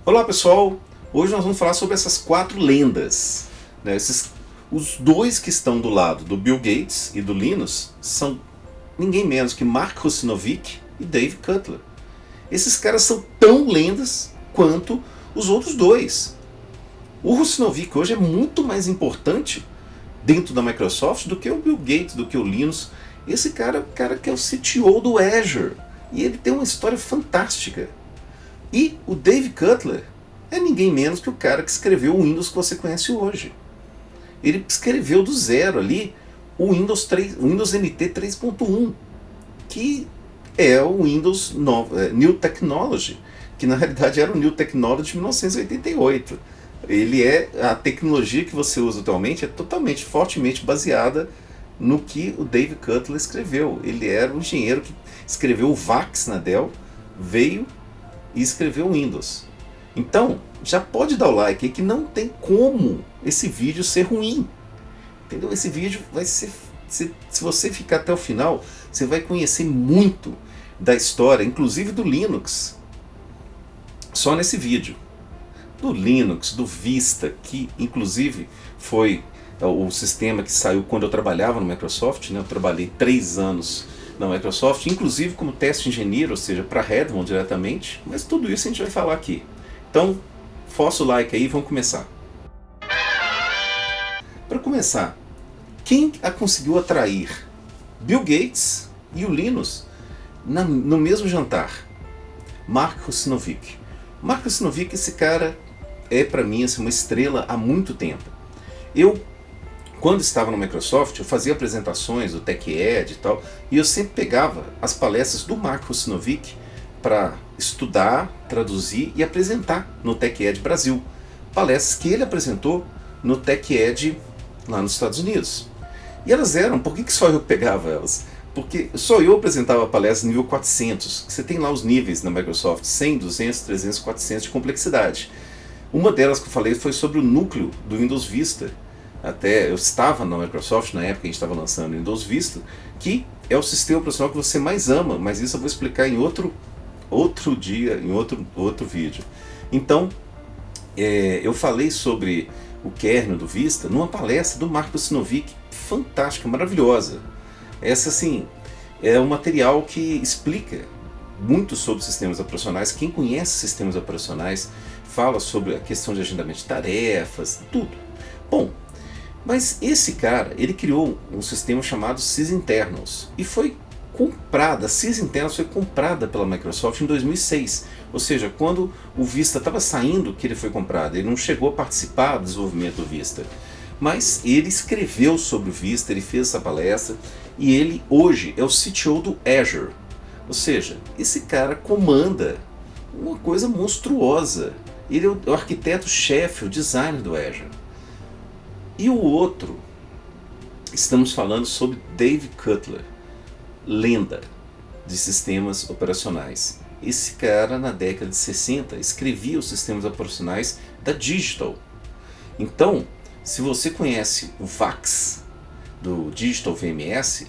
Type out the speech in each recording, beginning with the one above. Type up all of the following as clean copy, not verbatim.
Olá pessoal, hoje nós vamos falar sobre essas 4 lendas, né? Os dois que estão do lado do Bill Gates e do Linus são ninguém menos que Mark Russinovich e Dave Cutler. Esses caras são tão lendas quanto os outros dois. O Russinovich hoje é muito mais importante dentro da Microsoft do que o Bill Gates, do que o Linus. Esse cara é o cara que é o CTO do Azure e ele tem uma história fantástica. E o Dave Cutler é ninguém menos que o cara que escreveu o Windows que você conhece hoje. Ele escreveu do zero ali o Windows NT 3.1, que é o Windows New Technology, que na realidade era o New Technology de 1988. Ele a tecnologia que você usa atualmente é totalmente, fortemente baseada no que o Dave Cutler escreveu. Ele era o engenheiro que escreveu o VAX na Dell, veio e escreveu o Windows. Então, já pode dar o like aí que não tem como esse vídeo ser ruim. Entendeu? Esse vídeo vai ser... Se você ficar até o final, você vai conhecer muito da história, inclusive do Linux, só nesse vídeo. Do Linux, do Vista, que inclusive foi o sistema que saiu quando eu trabalhava no Microsoft, né? Eu trabalhei 3 anos na Microsoft, inclusive como teste engenheiro, ou seja, para Redmond diretamente, mas tudo isso a gente vai falar aqui. Então, força o like aí e vamos começar. Para começar, quem conseguiu atrair Bill Gates e o Linus no mesmo jantar? Mark Russinovich. Mark Russinovich, esse cara é para mim assim, uma estrela há muito tempo. Quando estava no Microsoft, eu fazia apresentações do TechEd e tal, e eu sempre pegava as palestras do Mark Russinovich para estudar, traduzir e apresentar no TechEd Brasil. Palestras que ele apresentou no TechEd lá nos Estados Unidos. E elas eram, por que só eu pegava elas? Porque só eu apresentava palestras nível 400. Você tem lá os níveis na Microsoft, 100, 200, 300, 400 de complexidade. Uma delas que eu falei foi sobre o núcleo do Windows Vista. Até eu estava na Microsoft na época que a gente estava lançando o Windows Vista, que é o sistema operacional que você mais ama, mas isso eu vou explicar em outro dia, em outro vídeo. Então, eu falei sobre o kernel do Vista numa palestra do Mark Russinovich, fantástica, maravilhosa. Essa, assim, é um material que explica muito sobre sistemas operacionais. Quem conhece sistemas operacionais fala sobre a questão de agendamento de tarefas, tudo. Bom, mas esse cara, ele criou um sistema chamado sysinternals e foi comprada, a sysinternals foi comprada pela Microsoft em 2006, ou seja, quando o Vista estava saindo que ele foi comprado. Ele não chegou a participar do desenvolvimento do Vista, mas ele escreveu sobre o Vista, ele fez essa palestra e ele hoje é o CTO do Azure, ou seja, esse cara comanda uma coisa monstruosa. Ele é o arquiteto-chefe, o designer do Azure. E o outro, estamos falando sobre Dave Cutler, lenda de sistemas operacionais. Esse cara, na década de 60, escrevia os sistemas operacionais da Digital. Então, se você conhece o VAX, do Digital VMS,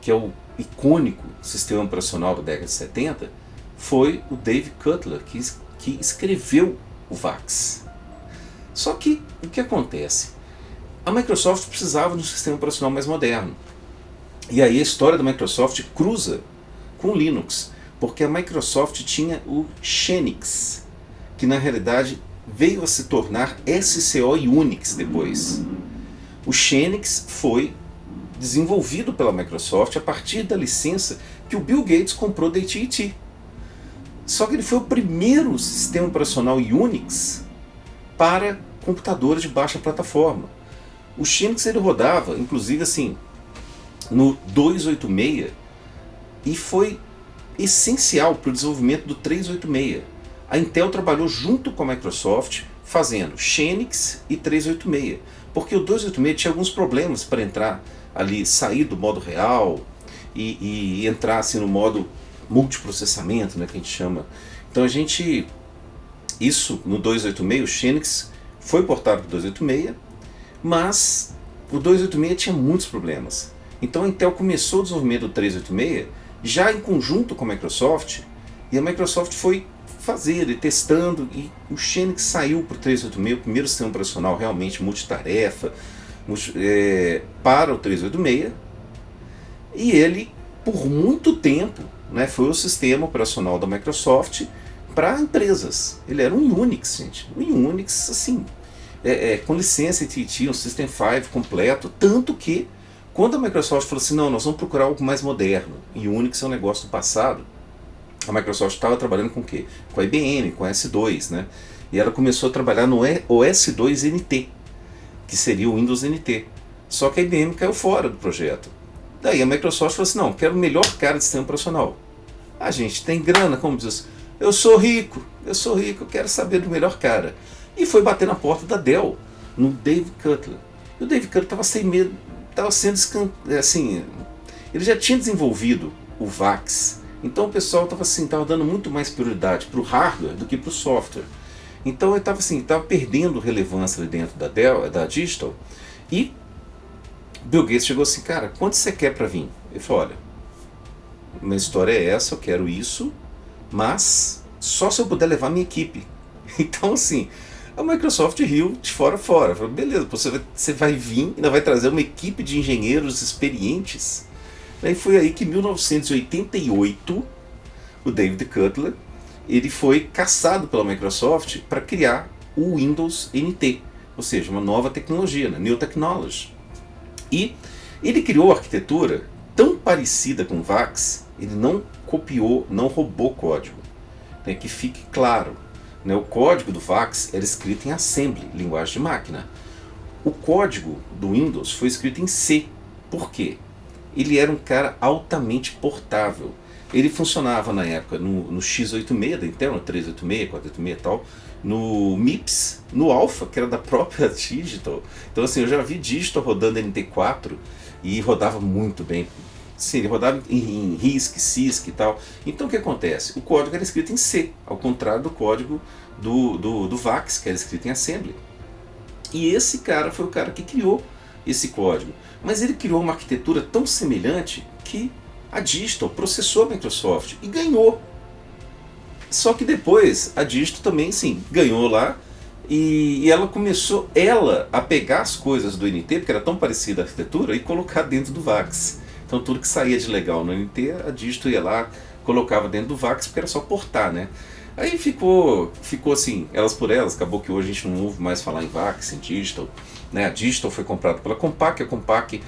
que é o icônico sistema operacional da década de 70, foi o Dave Cutler que escreveu o VAX. Só que, o que acontece? A Microsoft precisava de um sistema operacional mais moderno. E aí a história da Microsoft cruza com o Linux, porque a Microsoft tinha o Xenix, que na realidade veio a se tornar SCO e Unix depois. O Xenix foi desenvolvido pela Microsoft a partir da licença que o Bill Gates comprou da AT&T. Só que ele foi o primeiro sistema operacional Unix para computadores de baixa plataforma. O Xenix ele rodava, inclusive assim, no 286 e foi essencial para o desenvolvimento do 386. A Intel trabalhou junto com a Microsoft fazendo Xenix e 386, porque o 286 tinha alguns problemas para entrar ali, sair do modo real e entrar assim, no modo multiprocessamento, né, que a gente chama. Então isso no 286, o Xenix foi portado para o 286, mas o 286 tinha muitos problemas. Então a Intel começou o desenvolvimento do 386 já em conjunto com a Microsoft, e a Microsoft foi fazendo e testando, e o Xenix saiu para o 386, o primeiro sistema operacional realmente multitarefa para o 386, e ele, por muito tempo, né, foi o sistema operacional da Microsoft para empresas. Ele era um Unix, gente. Um Unix, assim, com licença AT&T, um System 5 completo, tanto que quando a Microsoft falou assim, não, nós vamos procurar algo mais moderno, e o Unix é um negócio do passado, a Microsoft estava trabalhando com o quê? Com a IBM, com a S2, né? E ela começou a trabalhar no OS2 NT, que seria o Windows NT. Só que a IBM caiu fora do projeto. Daí a Microsoft falou assim, não, quero o melhor cara de sistema operacional. A gente tem grana, como diz, eu sou rico, eu quero saber do melhor cara. E foi bater na porta da Dell, no Dave Cutler. E o Dave Cutler estava sem medo, estava sendo assim, ele já tinha desenvolvido o VAX. Então o pessoal estava assim, dando muito mais prioridade para o hardware do que para o software. Então ele estava assim, perdendo relevância ali dentro da Dell, da Digital. E Bill Gates chegou assim, cara, quanto você quer para vir? Ele falou, olha, minha história é essa, eu quero isso, mas só se eu puder levar minha equipe. Então assim, a Microsoft riu de fora a fora. Falou, beleza, você vai vir, ainda vai trazer uma equipe de engenheiros experientes. Daí foi aí que em 1988, o David Cutler, ele foi caçado pela Microsoft para criar o Windows NT, ou seja, uma nova tecnologia, né? New Technology. E ele criou a arquitetura tão parecida com o VAX, ele não copiou, não roubou código. Né? Que fique claro, né? O código do VAX era escrito em Assembly, linguagem de máquina. O código do Windows foi escrito em C. Por quê? Ele era um cara altamente portável. Ele funcionava na época no x86 da Intel, no 386, 486 e tal, no MIPS, no Alpha, que era da própria Digital. Então assim, eu já vi Digital rodando NT4 e rodava muito bem. Sim, ele rodava em RISC, CISC e tal. Então o que acontece? O código era escrito em C, ao contrário do código do VAX, que era escrito em Assembly. E esse cara foi o cara que criou esse código. Mas ele criou uma arquitetura tão semelhante que a Digital processou a Microsoft e ganhou. Só que depois a Digital também, sim, ganhou lá e ela começou a pegar as coisas do NT, porque era tão parecida a arquitetura, e colocar dentro do VAX. Então tudo que saía de legal no NT, a Digital ia lá, colocava dentro do VAX, porque era só portar, né? Aí ficou assim, elas por elas, acabou que hoje a gente não ouve mais falar em VAX, em Digital. Né? A Digital foi comprada pela Compaq, a Compaq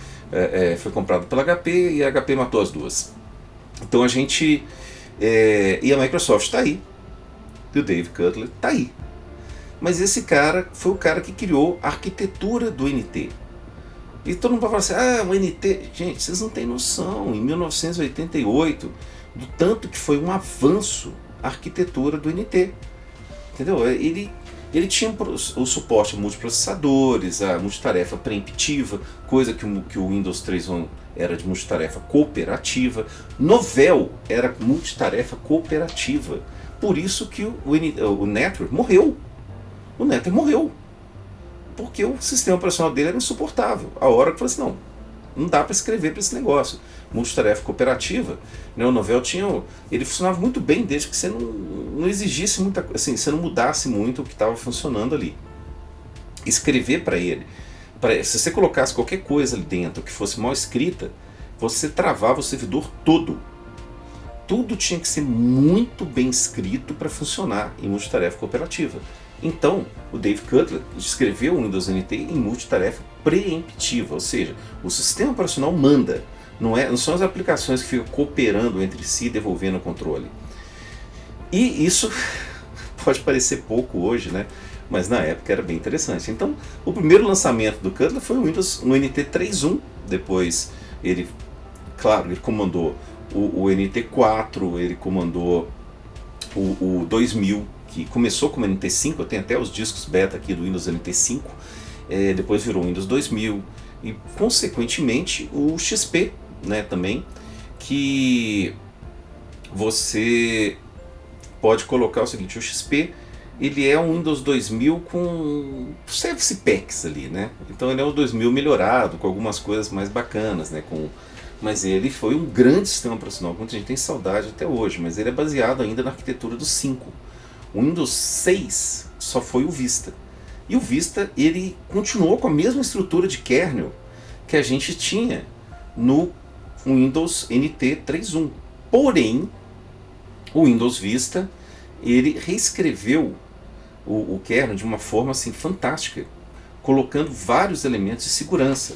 foi comprada pela HP e a HP matou as duas. Então a gente... e a Microsoft está aí. E o Dave Cutler está aí. Mas esse cara foi o cara que criou a arquitetura do NT. E todo mundo vai falar assim, o NT... Gente, vocês não têm noção. Em 1988, do tanto que foi um avanço a arquitetura do NT. Entendeu? Ele tinha o suporte a multiprocessadores, a multitarefa preemptiva, coisa que o Windows 3.1 era de multitarefa cooperativa. Novell era multitarefa cooperativa. Por isso que o Network morreu. O Network morreu. Porque o sistema operacional dele era insuportável. A hora que eu falei assim, não dá para escrever para esse negócio. Multitarefa cooperativa, né, o Novell ele funcionava muito bem desde que você não exigisse muita coisa, assim, você não mudasse muito o que estava funcionando ali. Escrever para ele, se você colocasse qualquer coisa ali dentro que fosse mal escrita, você travava o servidor todo. Tudo tinha que ser muito bem escrito para funcionar em multitarefa cooperativa. Então, o Dave Cutler escreveu o Windows NT em multitarefa preemptiva, ou seja, o sistema operacional manda. Não são as aplicações que ficam cooperando entre si e devolvendo o controle. E isso pode parecer pouco hoje, né? Mas na época era bem interessante. Então, o primeiro lançamento do Cutler foi o Windows no NT 3.1. Depois, ele comandou o NT 4, ele comandou o 2000, que começou como NT 5, eu tenho até os discos beta aqui do Windows NT 5, depois virou o Windows 2000, e consequentemente o XP, né, também, que você pode colocar o seguinte, o XP ele é um Windows 2000 com service packs ali, né? Então ele é um 2000 melhorado, com algumas coisas mais bacanas, né? Mas ele foi um grande sistema operacional, muita gente tem saudade até hoje, mas ele é baseado ainda na arquitetura do 5. O Windows 6 só foi o Vista. E o Vista, ele continuou com a mesma estrutura de kernel que a gente tinha no Windows NT 3.1. Porém, o Windows Vista, ele reescreveu o kernel de uma forma assim fantástica, colocando vários elementos de segurança,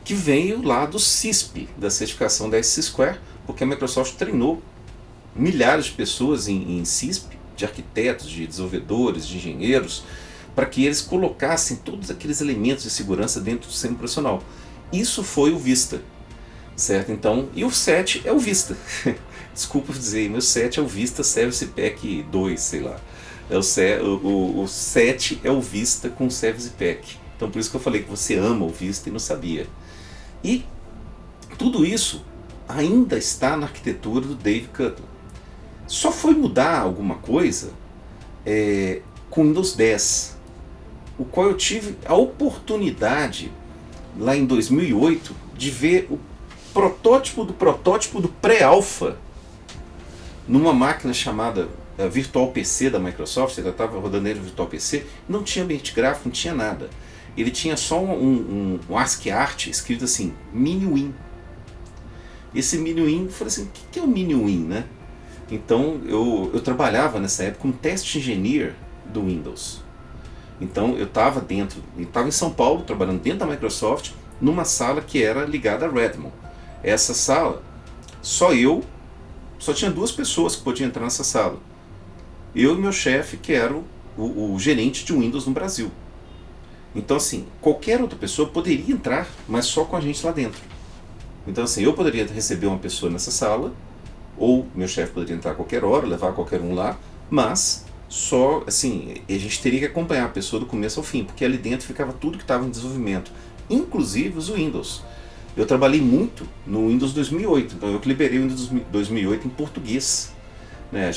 que veio lá do CISP, da certificação da SC2, porque a Microsoft treinou milhares de pessoas em CISP, de arquitetos, de desenvolvedores, de engenheiros, para que eles colocassem todos aqueles elementos de segurança dentro do sistema operacional. Isso foi o Vista, certo? Então, e o 7 é o Vista. Desculpa dizer, meu 7 é o Vista Service Pack 2, sei lá. O 7 é o Vista com Service Pack. Então por isso que eu falei que você ama o Vista e não sabia. E tudo isso ainda está na arquitetura do Dave Cutler. Só foi mudar alguma coisa com o Windows 10, o qual eu tive a oportunidade, lá em 2008, de ver o protótipo do pré-alpha numa máquina chamada Virtual PC da Microsoft. Ele estava rodando nele Virtual PC, não tinha ambiente gráfico, não tinha nada. Ele tinha só um ASCII art escrito assim, MiniWin. Esse MiniWin, eu falei assim, o que é o MiniWin, né? Então eu trabalhava nessa época como test engineer do Windows. Então eu estava em São Paulo, trabalhando dentro da Microsoft, numa sala que era ligada a Redmond. Essa sala, só tinha 2 pessoas que podiam entrar nessa sala. Eu e meu chefe, que era o gerente de Windows no Brasil. Então assim, qualquer outra pessoa poderia entrar, mas só com a gente lá dentro. Então assim, eu poderia receber uma pessoa nessa sala, ou meu chefe poderia entrar a qualquer hora, levar qualquer um lá, mas só assim, a gente teria que acompanhar a pessoa do começo ao fim, porque ali dentro ficava tudo que estava em desenvolvimento, inclusive os Windows. Eu trabalhei muito no Windows 2008, então eu que liberei o Windows 2008 em português, né?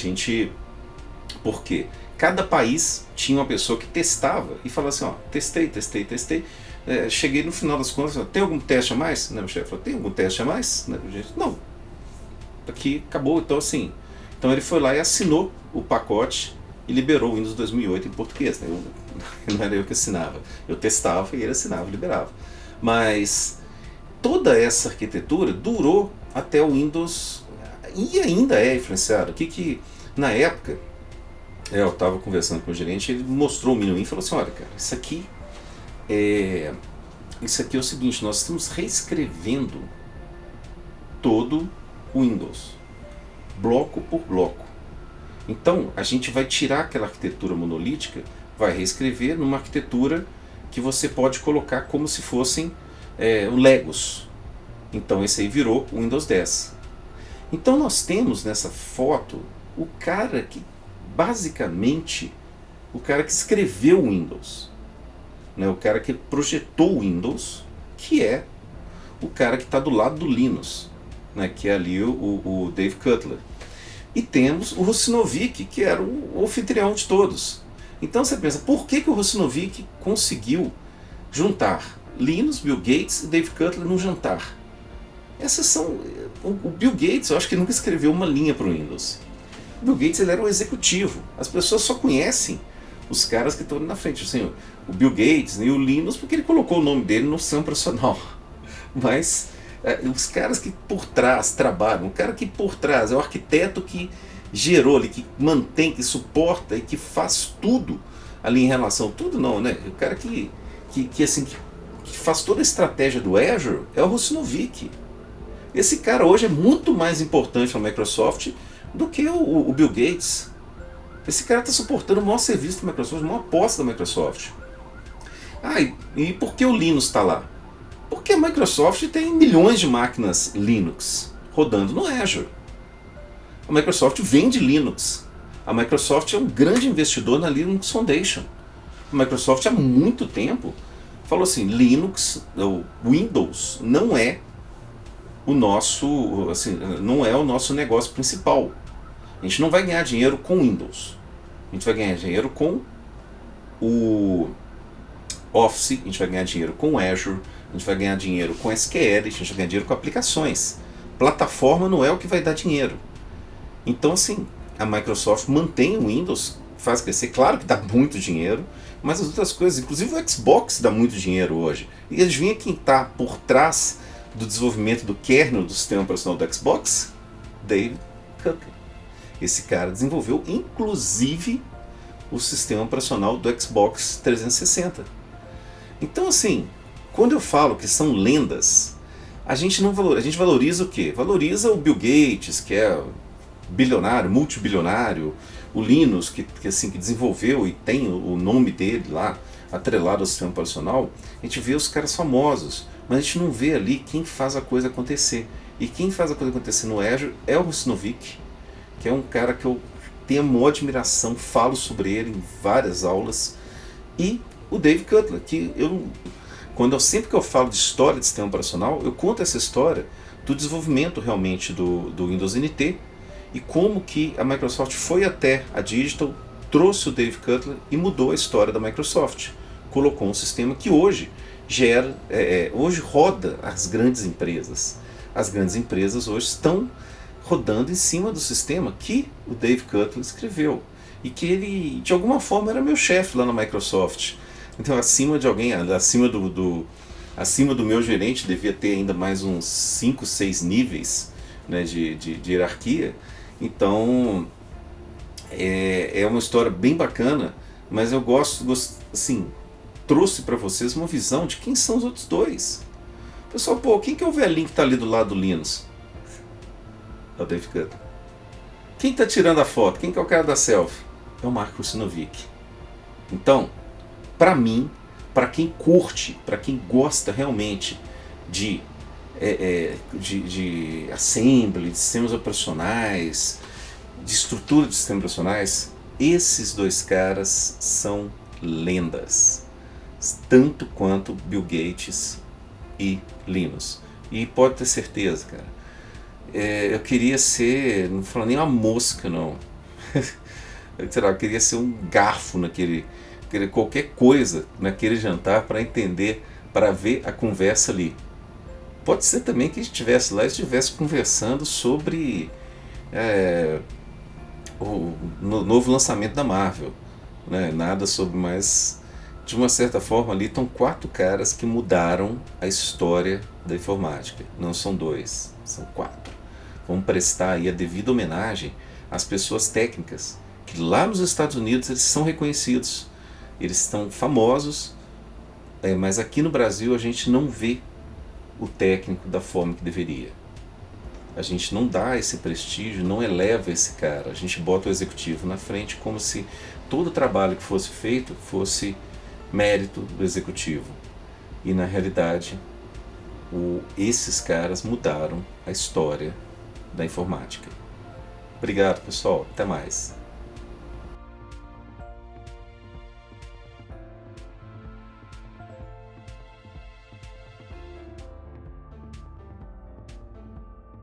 Porque cada país tinha uma pessoa que testava e falava assim, ó, testei. Cheguei no final das contas, tem algum teste a mais? Né, meu chefe falou, tem algum teste a mais? Né, não, aqui acabou. Então assim, ele foi lá e assinou o pacote e liberou o Windows 2008 em português, né? Não era eu que assinava, eu testava e ele assinava e liberava. Mas toda essa arquitetura durou até o Windows, e ainda é influenciado. Que na época, eu estava conversando com o gerente, ele mostrou o MiniWin e falou assim, olha cara, isso aqui é o seguinte, nós estamos reescrevendo todo o Windows, bloco por bloco. Então a gente vai tirar aquela arquitetura monolítica, vai reescrever numa arquitetura que você pode colocar como se fossem Legos. Então esse aí virou o Windows 10. Então nós temos nessa foto o cara que basicamente, o cara que escreveu o Windows, né? O cara que projetou o Windows, que é o cara que está do lado do Linus, né? Que é ali o Dave Cutler. E temos o Russinovich, que era o anfitrião de todos. Então você pensa, por que o Russinovich conseguiu juntar Linus, Bill Gates e Dave Cutler num jantar? Essas são... O Bill Gates, eu acho que nunca escreveu uma linha para o Windows. O Bill Gates, ele era um executivo. As pessoas só conhecem os caras que estão ali na frente. Assim, o Bill Gates e o Linus, porque ele colocou o nome dele no sistema operacional. Mas os caras que por trás trabalham, o cara que por trás é o arquiteto que gerou ali, que mantém, que suporta e que faz tudo ali em relação... Tudo não, né? O cara que faz toda a estratégia do Azure é o Russinovich. Esse cara hoje é muito mais importante na Microsoft do que o Bill Gates. Esse cara está suportando o maior serviço da Microsoft, a maior aposta da Microsoft. E por que o Linux está lá? Porque a Microsoft tem milhões de máquinas Linux rodando no Azure. A Microsoft vende Linux. A Microsoft é um grande investidor na Linux Foundation. A Microsoft há muito tempo falou assim, o Windows não é o nosso, assim, não é o nosso negócio principal. A gente não vai ganhar dinheiro com Windows. A gente vai ganhar dinheiro com o Office, a gente vai ganhar dinheiro com Azure, a gente vai ganhar dinheiro com SQL, a gente vai ganhar dinheiro com aplicações. Plataforma não é o que vai dar dinheiro. Então assim, a Microsoft mantém o Windows faz crescer. Claro que dá muito dinheiro, mas as outras coisas, inclusive o Xbox dá muito dinheiro hoje. E adivinha quem está por trás do desenvolvimento do kernel do sistema operacional do Xbox? David Cutler. Esse cara desenvolveu inclusive o sistema operacional do Xbox 360. Então assim, quando eu falo que são lendas, a gente valoriza o quê? Valoriza o Bill Gates, que é bilionário, multibilionário, o Linus, que desenvolveu e tem o nome dele lá atrelado ao sistema operacional. A gente vê os caras famosos, mas a gente não vê ali quem faz a coisa acontecer. E quem faz a coisa acontecer no Azure é o Russinovich, que é um cara que eu tenho a maior admiração, falo sobre ele em várias aulas, e o Dave Cutler, que sempre que eu falo de história de sistema operacional, eu conto essa história do desenvolvimento realmente do Windows NT, e como que a Microsoft foi até a Digital, trouxe o Dave Cutler e mudou a história da Microsoft. Colocou um sistema que hoje hoje roda as grandes empresas. As grandes empresas hoje estão rodando em cima do sistema que o Dave Cutler escreveu. E que ele, de alguma forma, era meu chefe lá na Microsoft. Então, acima de alguém, acima do meu gerente, devia ter ainda mais uns 5, 6 níveis, né, de hierarquia. Então, é uma história bem bacana, mas eu assim, trouxe para vocês uma visão de quem são os outros dois. Pessoal, quem que é o velhinho que está ali do lado do Linus? É o Dave Cutler. Quem está tirando a foto? Quem que é o cara da selfie? É o Mark Russinovich. Então, para mim, para quem curte, para quem gosta realmente de assembly, de sistemas operacionais, de estrutura de sistemas operacionais, esses dois caras são lendas, tanto quanto Bill Gates e Linus. E pode ter certeza, cara, eu queria ser, não vou falar nem uma mosca, não. Eu queria ser um garfo qualquer coisa naquele jantar para entender, para ver a conversa ali. Pode ser também que a gente estivesse lá e estivesse conversando sobre o novo lançamento da Marvel, né? Nada sobre, mas de uma certa forma ali estão 4 caras que mudaram a história da informática. Não são 2, são 4. Vamos prestar aí a devida homenagem às pessoas técnicas, que lá nos Estados Unidos eles são reconhecidos, eles estão famosos, mas aqui no Brasil a gente não vê o técnico da forma que deveria. A gente não dá esse prestígio, não eleva esse cara. A gente bota o executivo na frente como se todo o trabalho que fosse feito fosse mérito do executivo. E na realidade, esses caras mudaram a história da informática. Obrigado, pessoal. Até mais.